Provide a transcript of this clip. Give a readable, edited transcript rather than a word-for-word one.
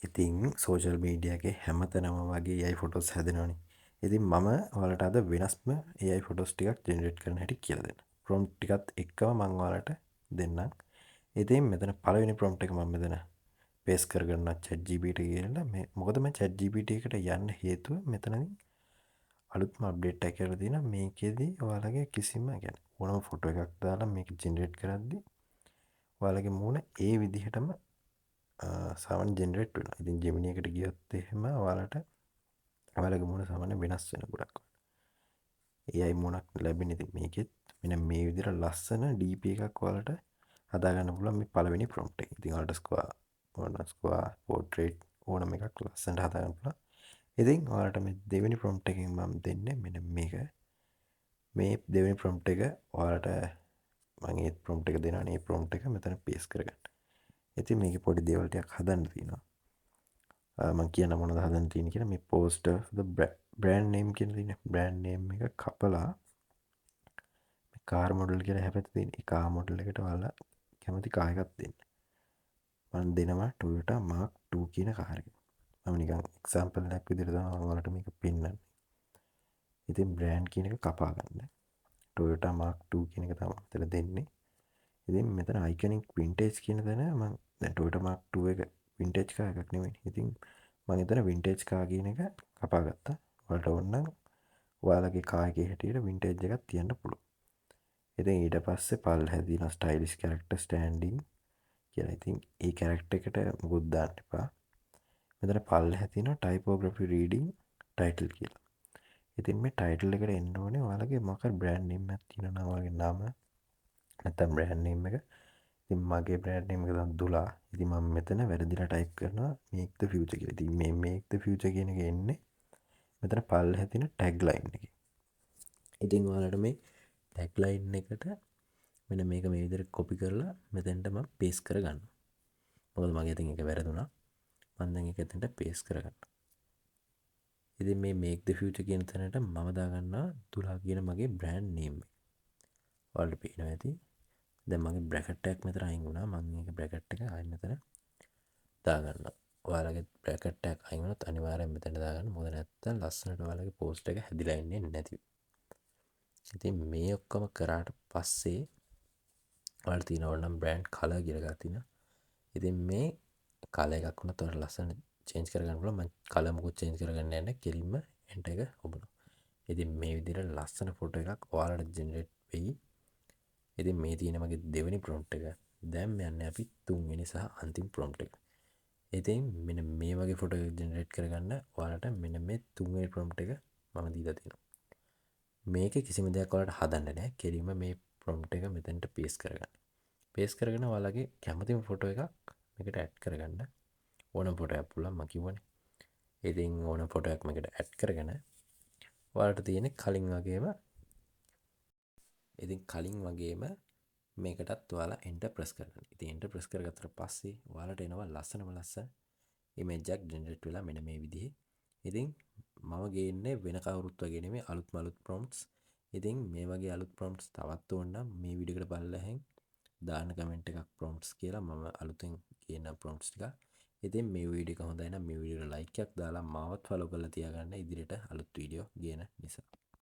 ඉතින් social media එකේ හැමතැනම වගේ AI ෆොටෝස් හැදෙනවනේ. ඉතින් මම ඔයාලට අද වෙනස්ම AI ෆොටෝස් ටිකක් ජෙනරේට් කරන හැටි කියලා දෙන්න. ප්‍රොම්ප්ට් ටිකත් එක්කම මම ඔයාලට දෙන්නම්. ඉතින් මෙතන පළවෙනි ප්‍රොම්ප්ට් එක මම මෙතන පේස්ට් කරගන්නවා ChatGPT කියලා. මේ මොකද මම ChatGPT එකට යන්න හේතුව මෙතනදී අලුත්ම අප්ඩේට් එකක් කරලා තියෙනවා. මේකෙදි ඔයාලගේ කිසිම يعني ඕනම ෆොටෝ එකක් දාලා මේක ජෙනරේට් කරද්දී ඔයාලගේ මූණ ඒ විදිහටම සාමාන්‍ය ජෙනරේට් වෙනවා. ඉතින් ජෙමිනි එකට ගියොත් එහෙම ඔයාලට ඔයාලගේ මූණ සාමාන්‍ය වෙනස් වෙන ගොඩක්. AI මූණක් ලැබෙන. ඉතින් මේකෙත් මෙන්න මේ විදිහට ලස්සන DP එකක් ඔයාලට හදාගන්න පුළුවන් මේ පළවෙනි ප්‍රොම්ප්ට් එක. ඉතින් ඔයාලට ස්ක්වාර් පෝර්ට්‍රේට් ඕනම එකක් ලස්සනට හදාගන්න පුළුවන්. ඉතින් ඔයාලට මේ දෙවෙනි ප්‍රොම්ප්ට් එකෙන් මම දෙන්නේ මෙන්න මේක. මේ දෙවෙනි ප්‍රොම්ප්ට් එක ඔයාලට මම ඒ ප්‍රොම්ප්ට් එක දෙනවා. මේ ප්‍රොම්ප්ට් එක මෙතන පේස්ට් කරගන්න. ඉතින් මේකේ පොඩි දේවල් ටිකක් හදන්න තියෙනවා. මම කියන මොනවද හදන්න තියෙන්නේ කියලා මේ poster the brand name කියන තියෙන brand name එක කපලා මේ කාර් මොඩල් කියලා හැපැත්තේ තියෙන. ඒ කාර් මොඩල් එකට ඔයාලා කැමති කාර් එකක් දෙන්න. මම දෙනවා Toyota Mark 2 කියන කාර් එක. මම නිකන් එක්සැම්පල් එකක් විදිහට තමයි ඔයාලට මේක පෙන්නන්නේ. ඉතින් brand කියන එක කපා ගන්න. Toyota Mark 2 කියන එක තමයි මෙතන දෙන්නේ. ඉතින් මෙතන iconic vintage කියන තැන මම දැන් Toyota Mark 2 එක vintage කාර් එකක් නෙමෙයි. ඉතින් මම එතන vintage කාර් කියන එක කපා ගත්තා. ඔයාලට ඕන නම් ඔයාලගේ කාර් එකේ හැටියට vintage එකක් තියන්න පුළුවන්. ඉතින් ඊට පස්සේ පල්ලෙහා තියෙන stylish character standing කියලා. ඉතින් ඒ character එකට මොකුත් දාන්න එපා. මෙතන පල්ලෙහා තියෙන typography reading title කියලා. ඉතින් මේ title එකට එන්න ඕනේ ඔයාලගේ මොකක් brand name එකක් තියෙනවා නම් ඔයාලගේ නම නැත්නම් brand name එක. ඉතින් මගේ brand name එක තමයි දුලා. ඉතින් මම මෙතන වැරදිලා type කරනවා make the future කියලා. ඉතින් මේ make the future කියන එක එන්නේ මෙතන පල්ලෙහා තියෙන tagline එකේ. ඉතින් ඔයාලට මේ tagline එකට මෙන්න මේක මේ විදිහට copy කරලා මෙතෙන්ට මම paste කරගන්නවා. මොකද මගේ අතින් එක වැරදුනා. මම දැන් ඒක එතනට paste කරගන්නවා. ඉතින් මේ make the future කියන තැනට මම දාගන්නවා දුලා කියන මගේ brand name එක. ඔයාලට පේනවා ඇති. දැන් මගේ බ්‍රැකට් එකක් මෙතන අයින් වුණා. මම මේක බ්‍රැකට් එක ආයෙත් මෙතන දාගන්නවා. ඔයාලගේ බ්‍රැකට් එකක් අයින් වුණොත් අනිවාර්යෙන් මෙතන දාගන්න. මොකද නැත්තම් ලස්සනට ඔයාලගේ පෝස්ට් එක හැදිලා ඉන්නේ නැති. ඉතින් මේ ඔක්කොම කරාට පස්සේ ඔයාලට තියෙනවා නම් බ්‍රෑන්ඩ් කලර් කියලා එකක් තියෙනවා. ඉතින් මේ කලර් එකක් වුණත් ඔයාලට ලස්සන චේන්ජ් කරගන්න පුළුවන්. මම කලර් මොකුත් චේන්ජ් කරගන්න යන්නේ නැහැ. කෙලින්ම එන්ටර් එක ඔබනවා. ඉතින් මේ විදිහට ලස්සන ෆොටෝ එකක් ඔයාලට ජෙනරේට් වෙයි. ඉතින් මේ තියෙන මගේ දෙවෙනි ප්‍රොම්ප්ට් එක. දැන් යන්නේ අපි තුන්වෙනි සහ අන්තිම ප්‍රොම්ප්ට් එක. ඉතින් මෙන්න මේ වගේ ෆොටෝ එකක් ජෙනරේට් කරගන්න ඔයාලට මෙන්න මේ තුන්වෙනි ප්‍රොම්ප්ට් එක මම දීලා තියෙනවා. මේකේ කිසිම දෙයක් ඔයාලට හදන්න නැහැ. කෙලින්ම මේ ප්‍රොම්ප්ට් එක මෙතනට පේස්ට් කරගන්න. පේස්ට් කරගෙන ඔයාලගේ කැමතිම ෆොටෝ එකක් මේකට ඇඩ් කරගන්න. ඕනම ෆොටෝ එකක් පුළුවන් මම කිව්වනේ. ඉතින් ඕනම ෆොටෝ එකක් මේකට ඇඩ් කරගෙන ඔයාලට තියෙන්නේ කලින් වගේම මේකටත් ඔයාලා එන්ටර් ප්‍රෙස් කරගන්න. ඉතින් එන්ටර් ප්‍රෙස් කරගත්තට පස්සේ ඔයාලට එනවා ලස්සනම ලස්සන ඉමේජ් එකක් ජෙනරේට් වෙලා මෙන්න මේ විදිහේ. ඉතින් මම ගේන්නේ වෙන කවුරුත් වගේ නෙමෙයි අලුත් ප්‍රොම්ප්ට්ස්. ඉතින් මේ වගේ අලුත් ප්‍රොම්ප්ට්ස් තවත් ඕන නම් මේ වීඩියෝ එකට බලලා දාන්න කමෙන්ට් එකක් ප්‍රොම්ප්ට්ස් කියලා මම අලුතෙන් කියන ප්‍රොම්ප්ට්ස් ටික. ඉතින් මේ වීඩියෝ එක හොඳයි නම් මේ වීඩියෝට ලයික් එකක් දාලා මාවත් ෆලෝ කරලා තියාගන්න ඉදිරියට අලුත් වීඩියෝ ගේන නිසා.